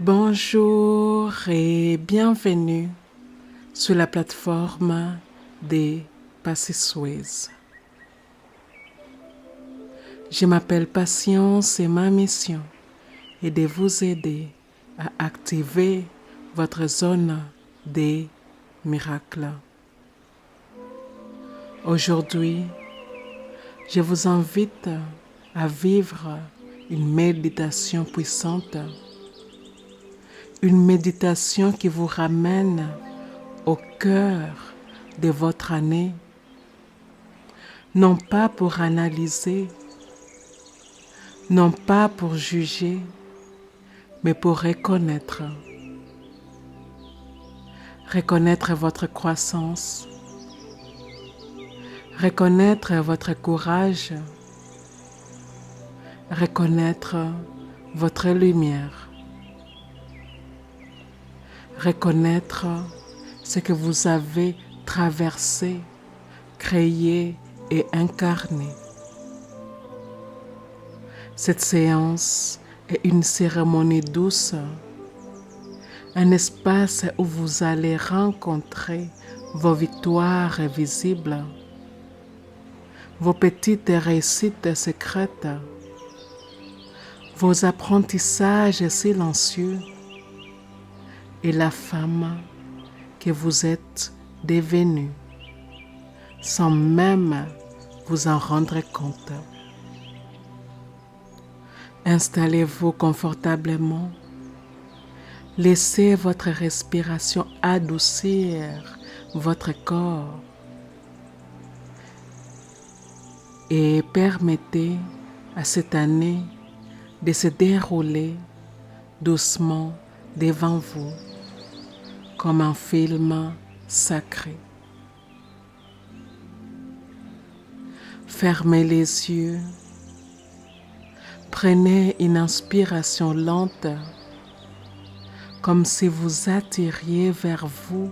Bonjour et bienvenue sur la plateforme des Passy-Suez. Je m'appelle Patience et ma mission est de vous aider à activer votre zone des miracles. Aujourd'hui, je vous invite à vivre une méditation puissante. Une méditation qui vous ramène au cœur de votre année, non pas pour analyser, non pas pour juger, mais pour reconnaître. Reconnaître votre croissance, reconnaître votre courage, reconnaître votre lumière. Reconnaître ce que vous avez traversé, créé et incarné. Cette séance est une cérémonie douce, un espace où vous allez rencontrer vos victoires visibles, vos petites réussites secrètes, vos apprentissages silencieux, et la femme que vous êtes devenue, sans même vous en rendre compte. Installez-vous confortablement. Laissez votre respiration adoucir votre corps et permettez à cette année de se dérouler doucement devant vous, comme un film sacré. Fermez les yeux. Prenez une inspiration lente, comme si vous attiriez vers vous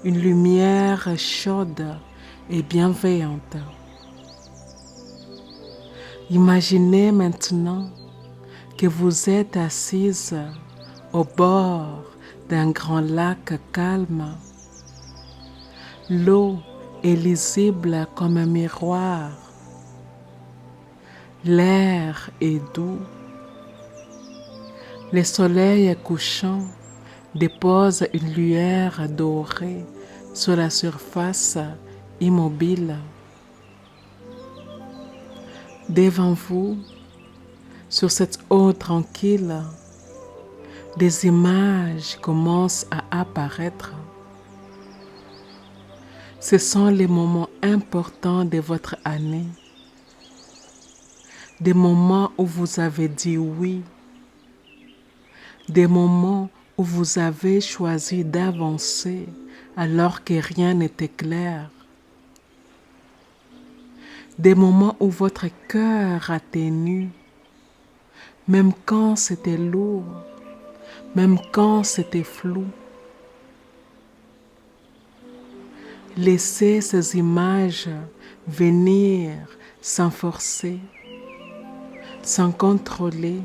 une lumière chaude et bienveillante. Imaginez maintenant que vous êtes assise au bord d'un grand lac calme. L'eau est lisible comme un miroir. L'air est doux. Le soleil couchant dépose une lueur dorée sur la surface immobile. Devant vous, sur cette eau tranquille, des images commencent à apparaître. Ce sont les moments importants de votre année. Des moments où vous avez dit oui. Des moments où vous avez choisi d'avancer alors que rien n'était clair. Des moments où votre cœur a tenu, même quand c'était lourd. Même quand c'était flou. Laissez ces images venir sans forcer, sans contrôler,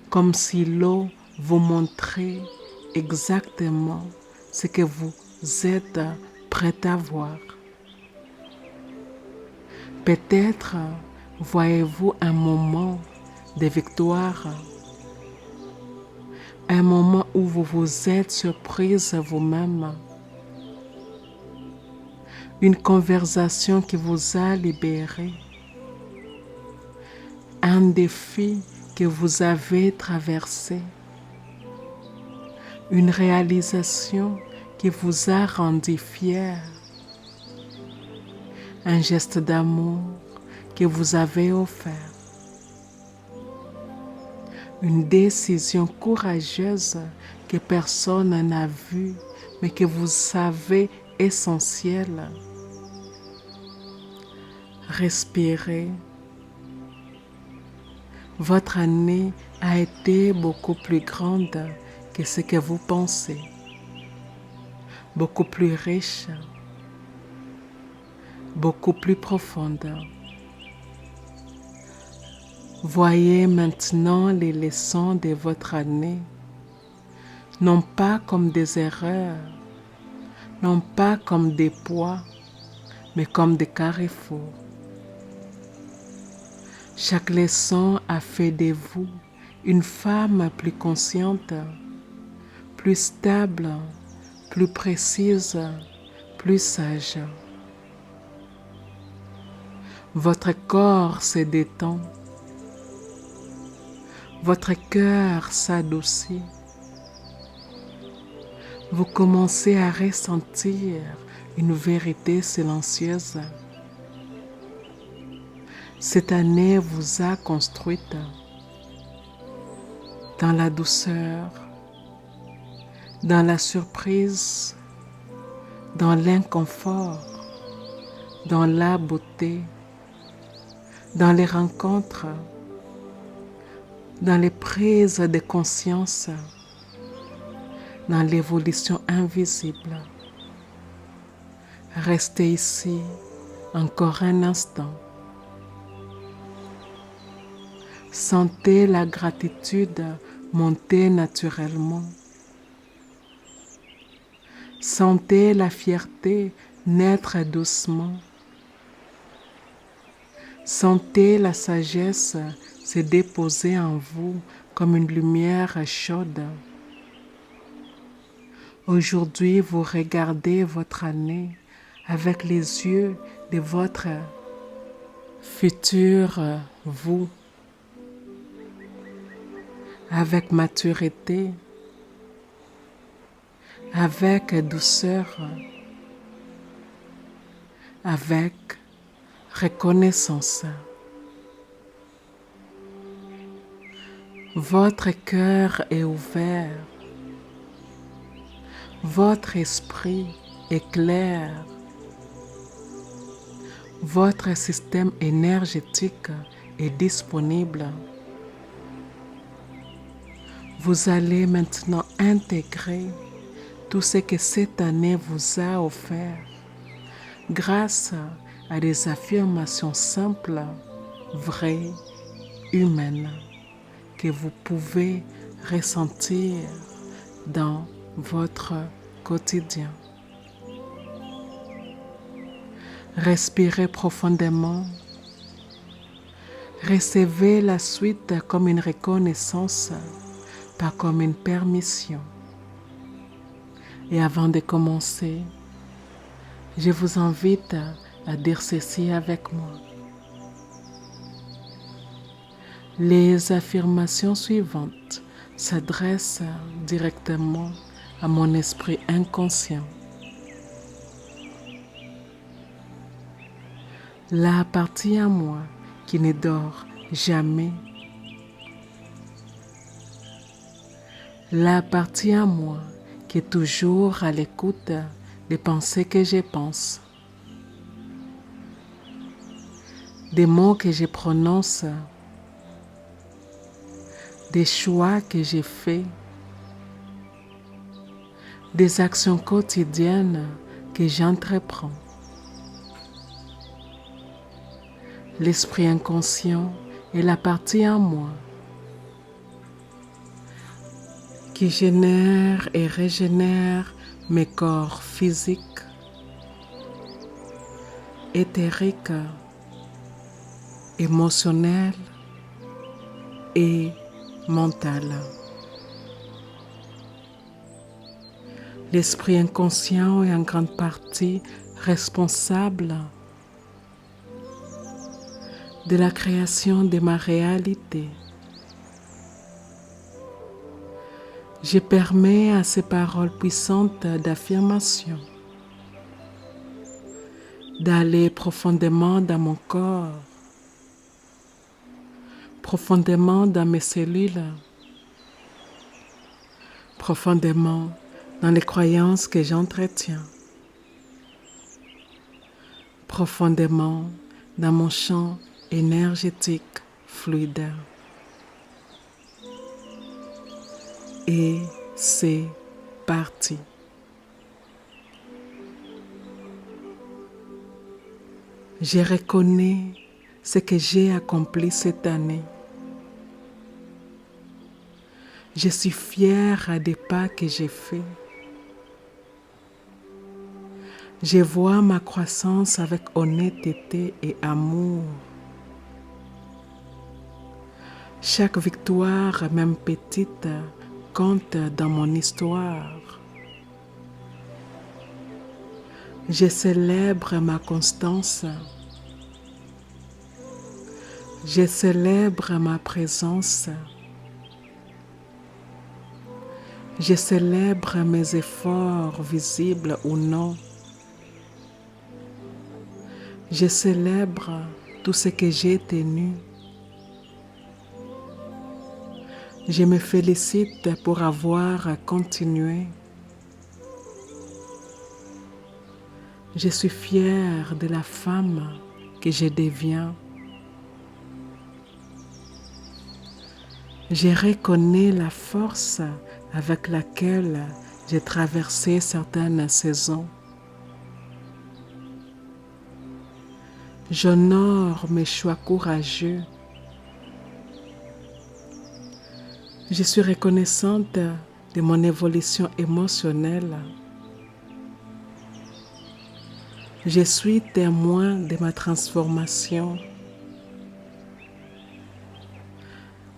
comme si l'eau vous montrait exactement ce que vous êtes prêt à voir. Peut-être voyez-vous un moment de victoire, un moment où vous vous êtes surprise vous-même. Une conversation qui vous a libéré. Un défi que vous avez traversé. Une réalisation qui vous a rendu fier. Un geste d'amour que vous avez offert. Une décision courageuse que personne n'a vue, mais que vous savez essentielle. Respirez. Votre année a été beaucoup plus grande que ce que vous pensez. Beaucoup plus riche. Beaucoup plus profonde. Voyez maintenant les leçons de votre année non pas comme des erreurs, non pas comme des poids, mais comme des carrefours. Chaque leçon a fait de vous une femme plus consciente, plus stable, plus précise, plus sage. Votre corps se détend, votre cœur s'adoucit. Vous commencez à ressentir une vérité silencieuse. Cette année vous a construite dans la douceur, dans la surprise, dans l'inconfort, dans la beauté, dans les rencontres, dans les prises de conscience, dans l'évolution invisible. Restez ici encore un instant. Sentez la gratitude monter naturellement. Sentez la fierté naître doucement. Sentez la sagesse se déposer en vous comme une lumière chaude. Aujourd'hui, vous regardez votre année avec les yeux de votre futur vous, avec maturité, avec douceur, avec reconnaissance. Votre cœur est ouvert, votre esprit est clair, votre système énergétique est disponible. Vous allez maintenant intégrer tout ce que cette année vous a offert grâce à des affirmations simples, vraies, humaines, que vous pouvez ressentir dans votre quotidien. Respirez profondément. Recevez la suite comme une reconnaissance, pas comme une permission. Et avant de commencer, je vous invite à dire ceci avec moi. Les affirmations suivantes s'adressent directement à mon esprit inconscient. La partie à moi qui ne dort jamais. La partie à moi qui est toujours à l'écoute des pensées que je pense, des mots que je prononce, des choix que j'ai faits, des actions quotidiennes que j'entreprends. L'esprit inconscient est la partie en moi qui génère et régénère mes corps physiques, éthériques, émotionnels et mentaux. L'esprit inconscient est en grande partie responsable de la création de ma réalité. Je permets à ces paroles puissantes d'affirmation d'aller profondément dans mon corps, profondément dans mes cellules, profondément dans les croyances que j'entretiens, profondément dans mon champ énergétique fluide. Et c'est parti. Je reconnais ce que j'ai accompli cette année. Je suis fière des pas que j'ai faits. Je vois ma croissance avec honnêteté et amour. Chaque victoire, même petite, compte dans mon histoire. Je célèbre ma constance. Je célèbre ma présence. Je célèbre mes efforts visibles ou non. Je célèbre tout ce que j'ai tenu. Je me félicite pour avoir continué. Je suis fière de la femme que je deviens. Je reconnais la force avec laquelle j'ai traversé certaines saisons. J'honore mes choix courageux. Je suis reconnaissante de mon évolution émotionnelle. Je suis témoin de ma transformation.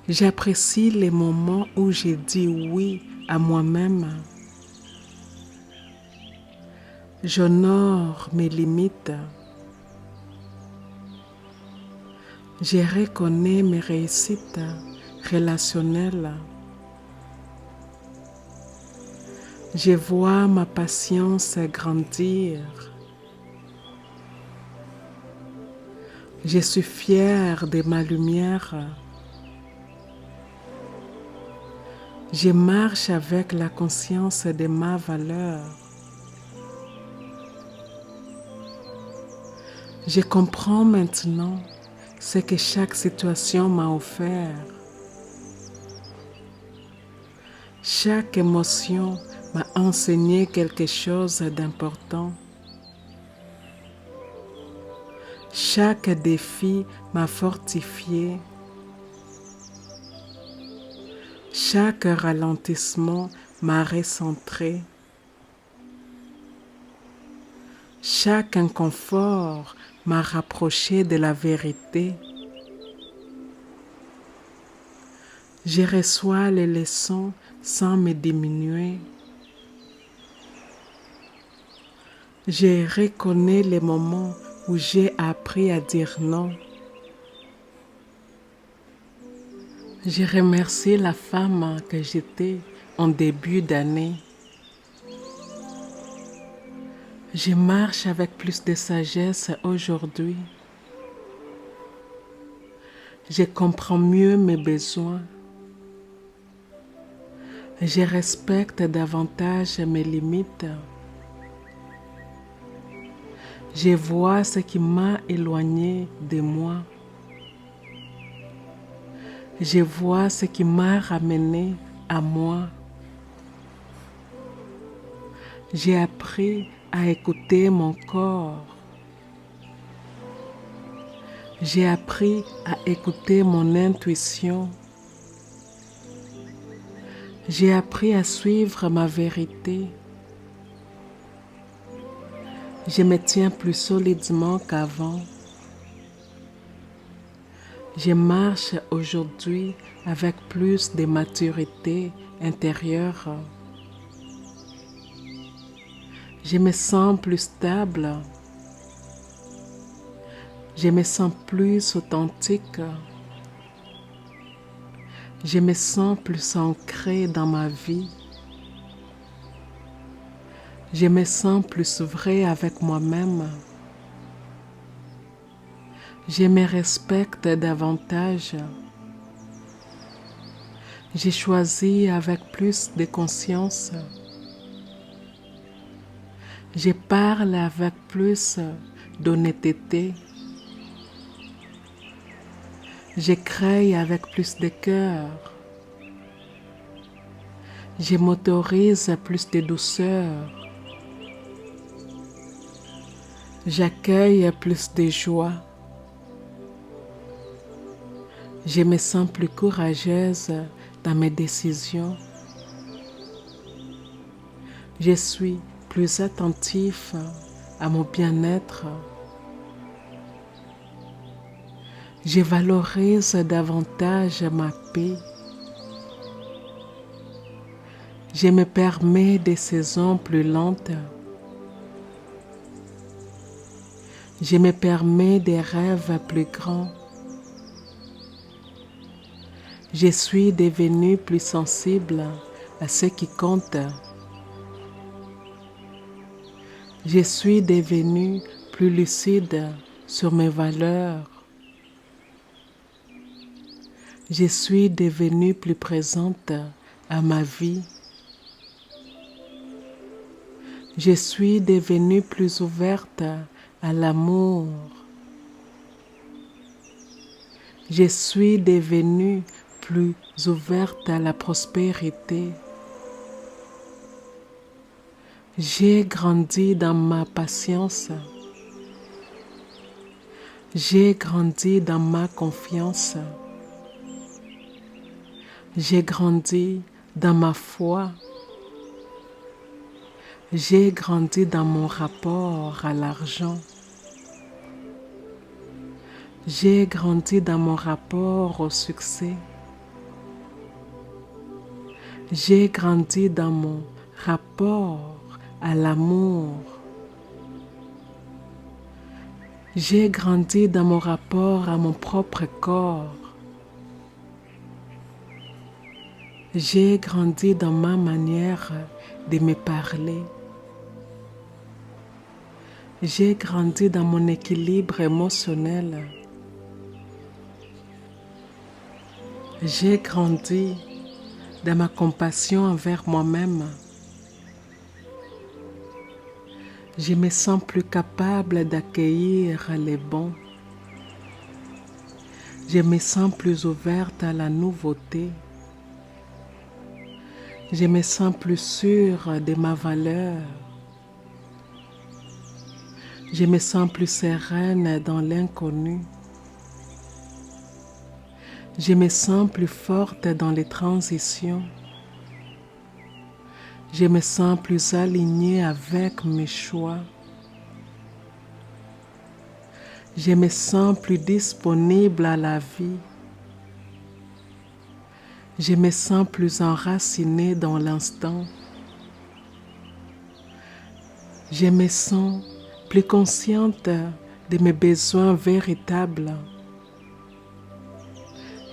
J'apprécie les moments où j'ai dit oui à moi-même. J'honore mes limites. Je reconnais mes réussites relationnelles. Je vois ma patience grandir. Je suis fière de ma lumière. Je marche avec la conscience de ma valeur. Je comprends maintenant ce que chaque situation m'a offert. Chaque émotion m'a enseigné quelque chose d'important. Chaque défi m'a fortifié. Chaque ralentissement m'a recentré. Chaque inconfort m'a rapproché de la vérité. Je reçois les leçons sans me diminuer. Je reconnais les moments où j'ai appris à dire non. Je remercie la femme que j'étais en début d'année. Je marche avec plus de sagesse aujourd'hui. Je comprends mieux mes besoins. Je respecte davantage mes limites. Je vois ce qui m'a éloigné de moi. Je vois ce qui m'a ramené à moi. J'ai appris à écouter mon corps. J'ai appris à écouter mon intuition. J'ai appris à suivre ma vérité. Je me tiens plus solidement qu'avant. Je marche aujourd'hui avec plus de maturité intérieure. Je me sens plus stable. Je me sens plus authentique. Je me sens plus ancrée dans ma vie. Je me sens plus vrai avec moi-même. Je me respecte davantage. J'ai choisi avec plus de conscience. Je parle avec plus d'honnêteté. Je crée avec plus de cœur. Je m'autorise plus de douceur. J'accueille plus de joie. Je me sens plus courageuse dans mes décisions. Je suis plus attentif à mon bien-être. Je valorise davantage ma paix. Je me permets des saisons plus lentes. Je me permets des rêves plus grands. Je suis devenu plus sensible à ce qui compte. Je suis devenu plus lucide sur mes valeurs. Je suis devenue plus présente à ma vie. Je suis devenue plus ouverte à l'amour. Je suis devenue plus ouverte à la prospérité. J'ai grandi dans ma patience. J'ai grandi dans ma confiance. J'ai grandi dans ma foi. J'ai grandi dans mon rapport à l'argent. J'ai grandi dans mon rapport au succès. J'ai grandi dans mon rapport à l'amour. J'ai grandi dans mon rapport à mon propre corps. J'ai grandi dans ma manière de me parler. J'ai grandi dans mon équilibre émotionnel. J'ai grandi dans ma compassion envers moi-même. Je me sens plus capable d'accueillir les bons. Je me sens plus ouverte à la nouveauté. Je me sens plus sûre de ma valeur. Je me sens plus sereine dans l'inconnu. Je me sens plus forte dans les transitions. Je me sens plus alignée avec mes choix. Je me sens plus disponible à la vie. Je me sens plus enracinée dans l'instant. Je me sens plus consciente de mes besoins véritables.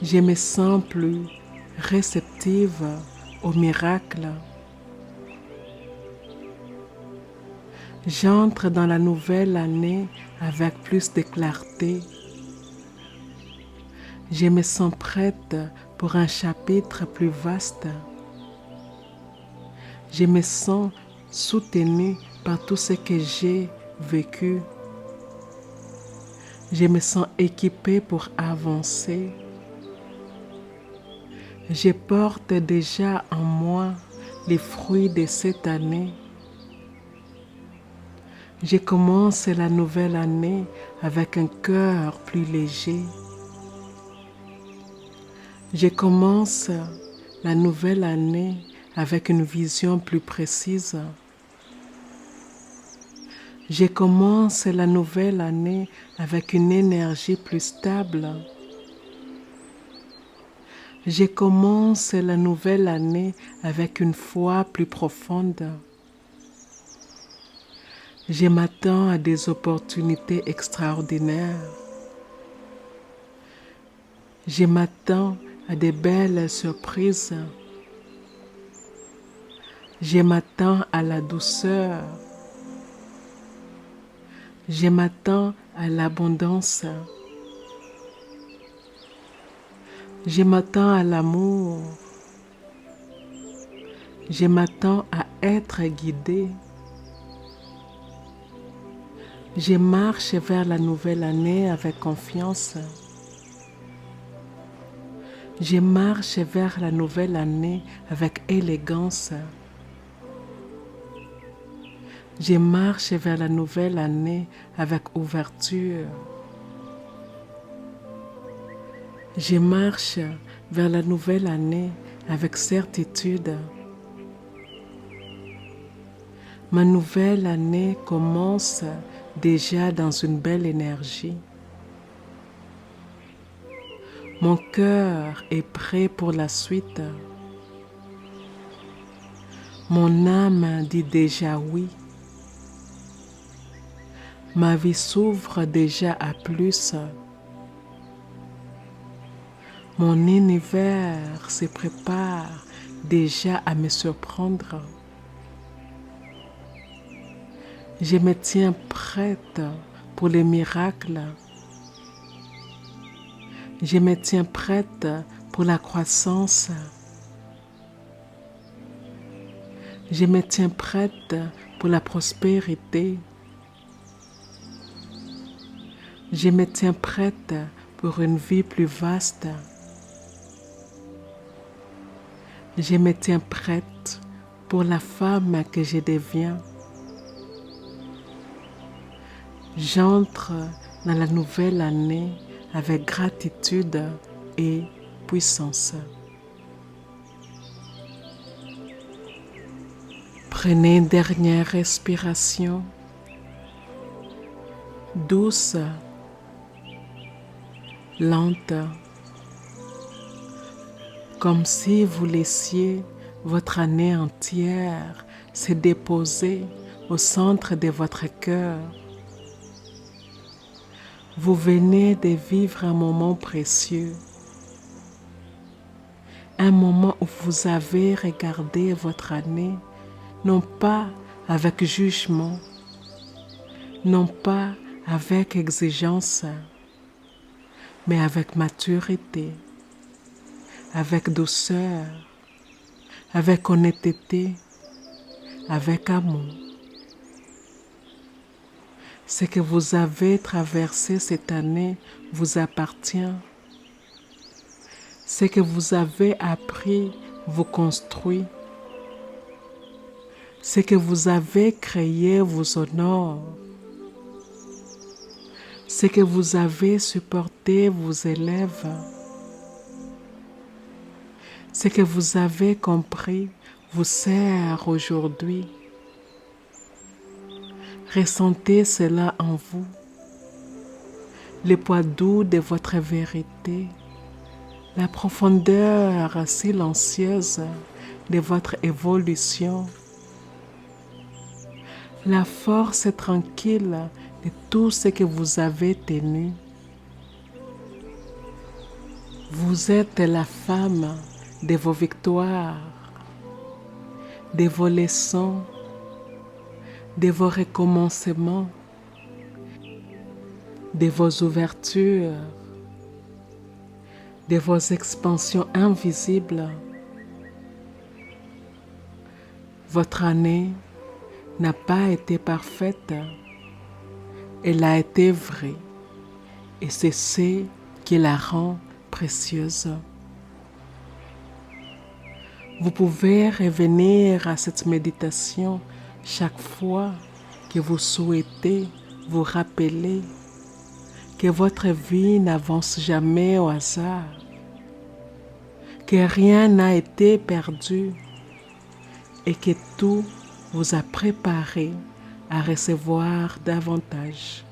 Je me sens plus réceptive aux miracles. J'entre dans la nouvelle année avec plus de clarté. Je me sens prête pour un chapitre plus vaste. Je me sens soutenue par tout ce que j'ai vécu. Je me sens équipée pour avancer. Je porte déjà en moi les fruits de cette année. Je commence la nouvelle année avec un cœur plus léger. Je commence la nouvelle année avec une vision plus précise. Je commence la nouvelle année avec une énergie plus stable. Je commence la nouvelle année avec une foi plus profonde. Je m'attends à des opportunités extraordinaires. Je m'attends à de belles surprises. Je m'attends à la douceur. Je m'attends à l'abondance. Je m'attends à l'amour. Je m'attends à être guidée. Je marche vers la nouvelle année avec confiance. Je marche vers la nouvelle année avec élégance. Je marche vers la nouvelle année avec ouverture. Je marche vers la nouvelle année avec certitude. Ma nouvelle année commence déjà dans une belle énergie. Mon cœur est prêt pour la suite. Mon âme dit déjà oui. Ma vie s'ouvre déjà à plus. Mon univers se prépare déjà à me surprendre. Je me tiens prête pour les miracles. Je me tiens prête pour la croissance. Je me tiens prête pour la prospérité. Je me tiens prête pour une vie plus vaste. Je me tiens prête pour la femme que je deviens. J'entre dans la nouvelle année avec gratitude et puissance. Prenez une dernière respiration, douce, lente, comme si vous laissiez votre année entière se déposer au centre de votre cœur. Vous venez de vivre un moment précieux, un moment où vous avez regardé votre année, non pas avec jugement, non pas avec exigence, mais avec maturité, avec douceur, avec honnêteté, avec amour. Ce que vous avez traversé cette année vous appartient. Ce que vous avez appris vous construit. Ce que vous avez créé vous honore. Ce que vous avez supporté vous élève. Ce que vous avez compris vous sert aujourd'hui. Ressentez cela en vous, le poids doux de votre vérité, la profondeur silencieuse de votre évolution, la force tranquille de tout ce que vous avez tenu. Vous êtes la femme de vos victoires, de vos leçons, de vos recommencements, de vos ouvertures, de vos expansions invisibles. Votre année n'a pas été parfaite, elle a été vraie et c'est ce qui la rend précieuse. Vous pouvez revenir à cette méditation chaque fois que vous souhaitez vous rappeler que votre vie n'avance jamais au hasard, que rien n'a été perdu et que tout vous a préparé à recevoir davantage.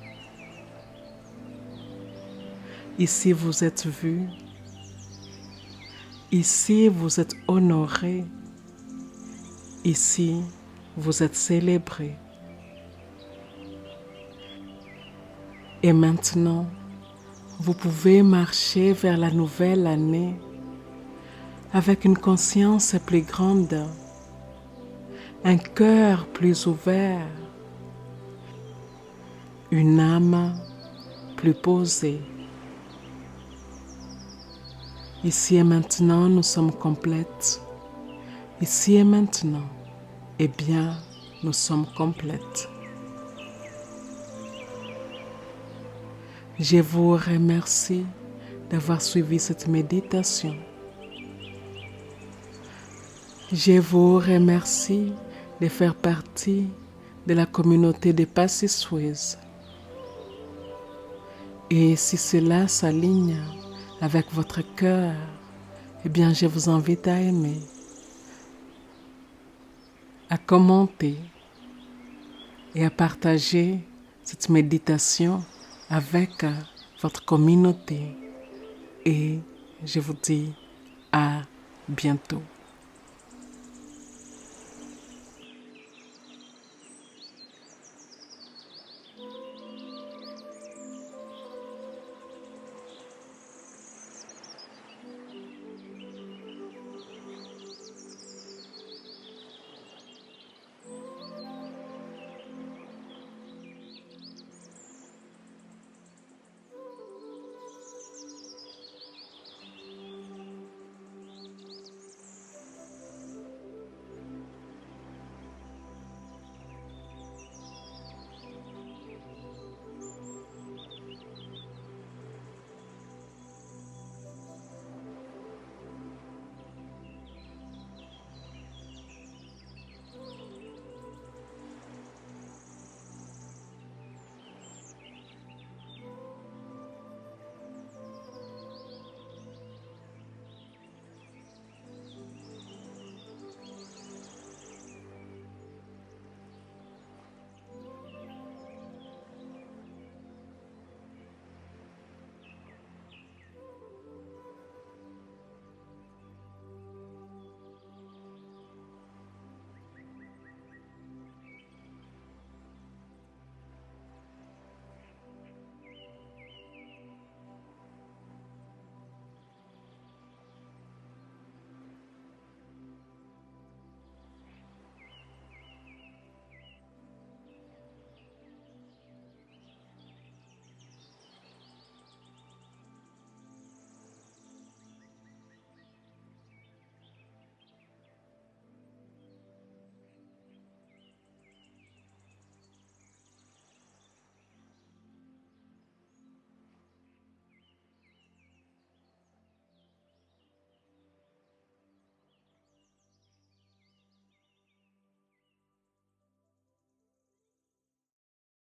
Ici vous êtes vu, ici vous êtes honoré, ici vous êtes célébré. Et maintenant, vous pouvez marcher vers la nouvelle année avec une conscience plus grande, un cœur plus ouvert, une âme plus posée. Ici et maintenant, nous sommes complètes. Ici et maintenant, eh bien, nous sommes complètes. Je vous remercie d'avoir suivi cette méditation. Je vous remercie de faire partie de la communauté des Passy-Suez. Et si cela s'aligne avec votre cœur eh bien, je vous invite à aimer, à commenter et à partager cette méditation avec votre communauté. Et je vous dis à bientôt.